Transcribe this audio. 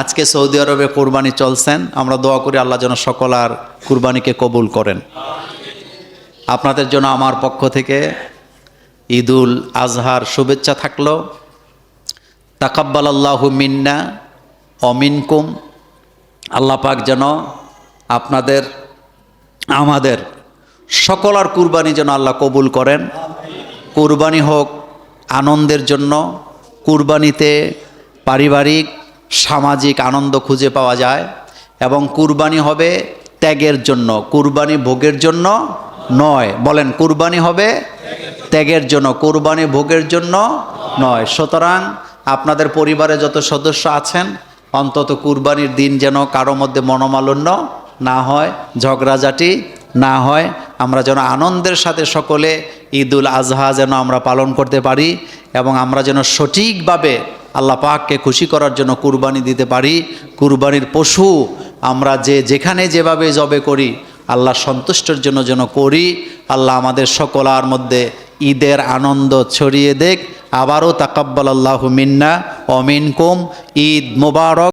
আজকে সৌদি আরবে কুরবানি চলছেন, আমরা দোয়া করি আল্লাহ যেন সকল আর কুরবানিকে কবুল করেন। আপনাদের জন্য আমার পক্ষ থেকে ঈদুল আজহার শুভেচ্ছা থাকলো। তাকাব্বালাল্লাহু মিন্না অমিনকুম। আল্লাহ পাক যেন আপনাদের আমাদের সকল আর কুরবানি যেন আল্লাহ কবুল করেন। কুরবানি হোক আনন্দের জন্য, কুরবানিতে পারিবারিক সামাজিক আনন্দ খুঁজে পাওয়া যায়, এবং কুরবানি হবে ত্যাগের জন্য, কুরবানি ভোগের জন্য নয়। বলেন, কুরবানি হবে ত্যাগের জন্য, কুরবানি ভোগের জন্য নয়। সুতরাং আপনাদের পরিবারে যত সদস্য আছেন, অন্তত কুরবানির দিন যেন কারো মধ্যে মনোমালিন্য না হয়, ঝগড়াঝাটি না হয়। আমরা যেন আনন্দের সাথে সকলে ঈদুল আজহা যেন আমরা পালন করতে পারি, এবং আমরা যেন সঠিকভাবে আল্লাহ পাককে খুশি করার জন্য কুরবানি দিতে পারি। কুরবানির পশু আমরা যেখানে যেভাবে জবে করি আল্লাহ সন্তুষ্টের জন্য যেন করি। আল্লাহ আমাদের সকলার মধ্যে ঈদের আনন্দ ছড়িয়ে দেখ। আবারও তাকাব্বালাল্লাহু মিন্না অমিনকুম। ঈদ মোবারক।